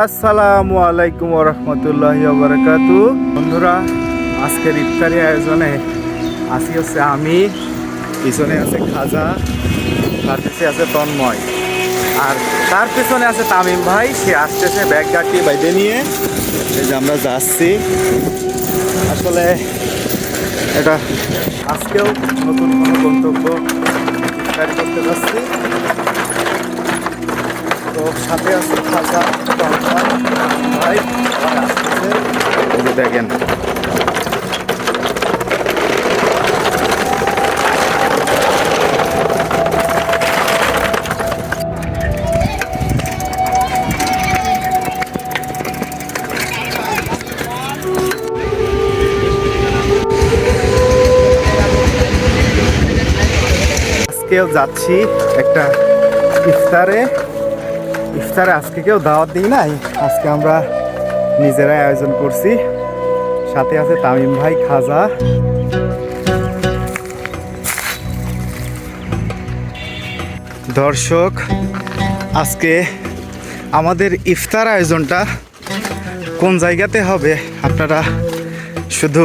আসসালামু আলাইকুম ওয়া রাহমাতুল্লাহি ওয়া বারাকাতুহু। বন্ধুরা, আজকের ইফতারি আয়োজনে আসি হচ্ছে আমি, পিছনে আছে খাজা, তার পিছনে আছে তন্ময়, আর তার পিছনে আছে তামিম ভাই। সে আসতেছে ব্যাগ গাড়ি বাইরে নিয়ে। এই যে আমরা যাচ্ছি, আসলে এটা আজকেও নতুন কোনো গন্তব্য ইফতারি করতে যাচ্ছি। তো সাথে আছে খাজা, ভাই আসতেছে, দেখেন। আজকেও যাচ্ছি একটা ইফতারে। আজকে কেউ দাওয়াত দিই নাই, আজকে আমরা নিজেরাই আয়োজন করছি। সাথে আছে তামিম ভাই, খাজা। দর্শক, আজকে আমাদের ইফতার আয়োজনটা কোন জায়গাতে হবে আপনারা শুধু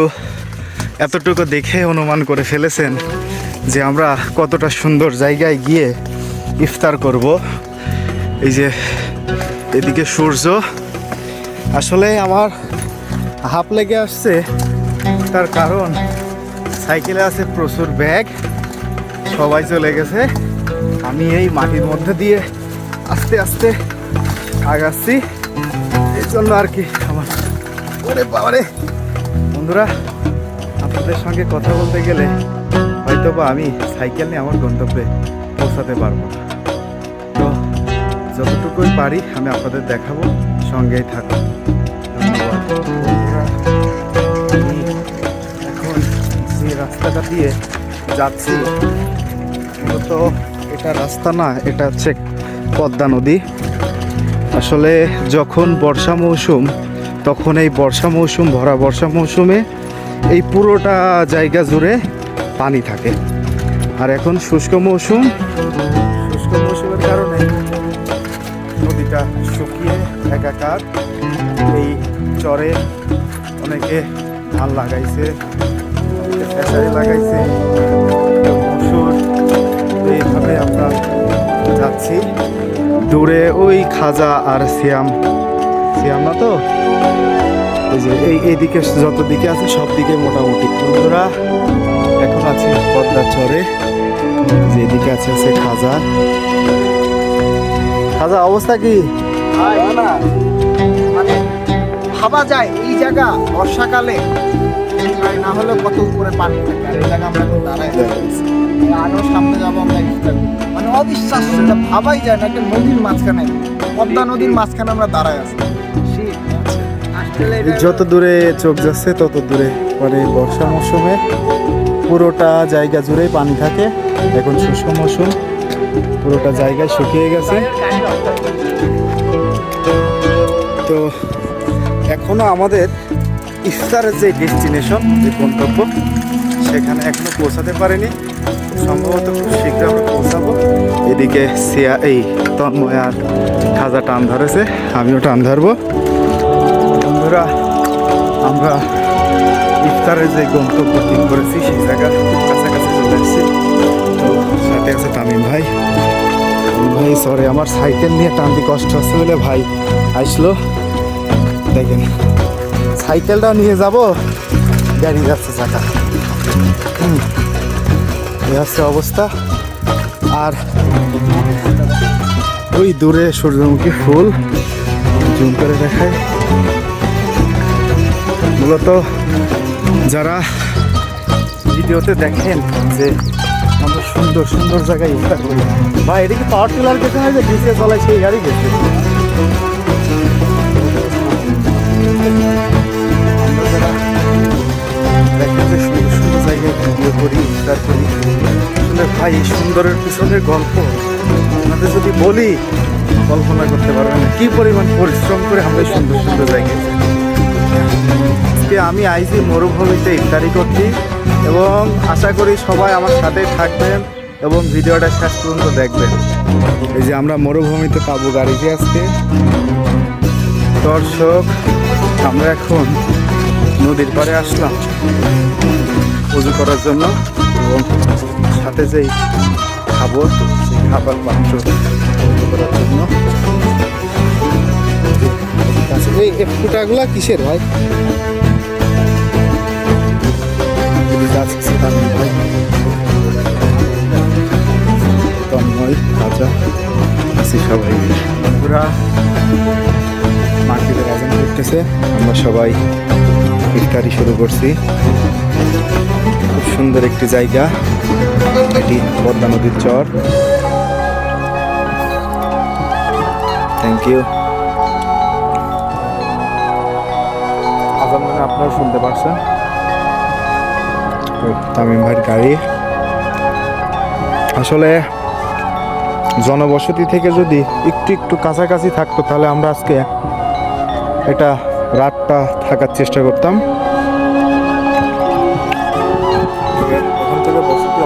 এতটুকু দেখে অনুমান করে ফেলেছেন যে আমরা কতটা সুন্দর জায়গায় গিয়ে ইফতার করব। এই যে এদিকে সূর্য, আসলে আমার হাঁপ লেগে আসছে, তার কারণ সাইকেলে আছে প্রচুর ব্যাগ, সবাই চলে গেছে। আমি এই মাটির মধ্যে দিয়ে আস্তে আস্তে আগাচ্ছি, এই জন্য আর কি আমার। ওরে বাবারে বন্ধুরা, আপনাদের সঙ্গে কথা বলতে গেলে হয়তো বা আমি সাইকেল নিয়ে আমার গন্তব্যে পৌঁছাতে পারবো না। তো যতটুকুই পারি আমি আপনাদের দেখাবো, সঙ্গেই থাকুন। ধন্যবাদ বন্ধুরা। আমি এখন যে রাস্তাটা দিয়ে যাচ্ছি, মূলত এটা রাস্তা না, এটা হচ্ছে পদ্মা নদী। আসলে যখন বর্ষা মৌসুম, তখন এই বর্ষা মৌসুম, ভরা বর্ষা মৌসুমে এই পুরোটা জায়গা জুড়ে পানি থাকে। আর এখন শুষ্ক মৌসুমের কারণে নদীটা শুকিয়ে একাকার। এই চরে অনেকে ধান লাগাইছে, খেসারি লাগাইছে, মসুর। এইভাবে আমরা যাচ্ছি। দূরে ওই খাজা আর সিয়াম না তো, এই যে এইদিকে যত দিকে আছে সব দিকে মোটামুটি। বন্ধুরা, এখন আছি পদ্মার চরে, যেদিকে আছে খাজা। অবস্থা কি? মানে ভাবা যায় এই জায়গা বর্ষাকালে না হলে কত উপরে পানি থাকে, আর এই জায়গা আমরা এখন দাঁড়ায় যাচ্ছি। আরো সামনে যাবো আমরা ইফতার, মানে অবিশ্বাস্য, এটা ভাবাই যায় না। একটা নদীর মাঝখানে, পদ্মা নদীর মাঝখানে আমরা দাঁড়ায় আছি। যত দূরে চোখ যাচ্ছে তত দূরে, মানে বর্ষা মৌসুমে পুরোটা জায়গা জুড়েই পানি থাকে। এখন শুষ্ক মৌসুম, পুরোটা জায়গায় শুকিয়ে গেছে। তো এখনো আমাদের ইফতারের যে ডেস্টিনেশন, যে গন্তব্য, সেখানে এখনো পৌঁছাতে পারিনি। সম্ভবত খুব শীঘ্র আমরা পৌঁছাবো। এদিকে এই তন্ময় আর খাজা টান ধরেছে, আমিও টান ধরবো। বন্ধুরা, আমরা ইফতারের যে গন্তব্য ঠিক করেছি সেই জায়গার কাছাকাছি চলে এসেছি। তো সাথে আছে তামিম ভাই। সরি, আমার সাইকেল নিয়ে টানতে কষ্ট হচ্ছে বলে ভাই আসলো। দেখেন, সাইকেলটাও নিয়ে যাব, গাড়ি যাচ্ছে চাকা। এই হচ্ছে অবস্থা। আর ওই দূরে সূর্যমুখী ফুল জুম করে দেখায়। মূলত যারা ভিডিওতে দেখেন যে আমরা সুন্দর সুন্দর জায়গায় ইফতার করি, বা এটা কি পাওয়ার টিলার গেছে না, যে ডিসে চলায় সেই গাড়ি গেছে। দেখেন যে সুন্দর সুন্দর জায়গায় ভিডিও করি, ইফতার করি। আসলে ভাই, এই সুন্দরের পিছনের গল্প আপনাদের যদি বলি, কল্পনা করতে পারবেন না কি পরিমাণ পরিশ্রম করে আমরা সুন্দর সুন্দর জায়গায়। আমি আইছি মরুভূমিতে ইফতারি করছি, এবং আশা করি সবাই আমার সাথে থাকবেন এবং ভিডিওটা শেষ পর্যন্ত দেখবেন। এই যে আমরা মরুভূমিতে পাবো গাড়িতে আজকে। দর্শক, আমরা এখন নদীর পাড়ে আসলাম উজু করার জন্য এবং সাথে যেই খাবার সেই খাবার পাত্র উজু করার জন্য। এই ফুটাগুলা কিসের ভাই? তন্ময়, রাজা, আছি সবাই। পুরা মাগরিবের আজান করতেছে, আমরা সবাই ইফতারি শুরু করছি। খুব সুন্দর একটি জায়গা, এটি পদ্মা নদীর চর। Thank you. আজান মানে আপনারা শুনতে পারছেন, তামিম ভাইয়ের গাড়ি। আসলে জনবসতি থেকে যদি একটু একটু কাছাকাছি থাকতো তাহলে আমরা আজকে এটা রাতটা থাকার চেষ্টা করতাম। ওখান থেকে বসতি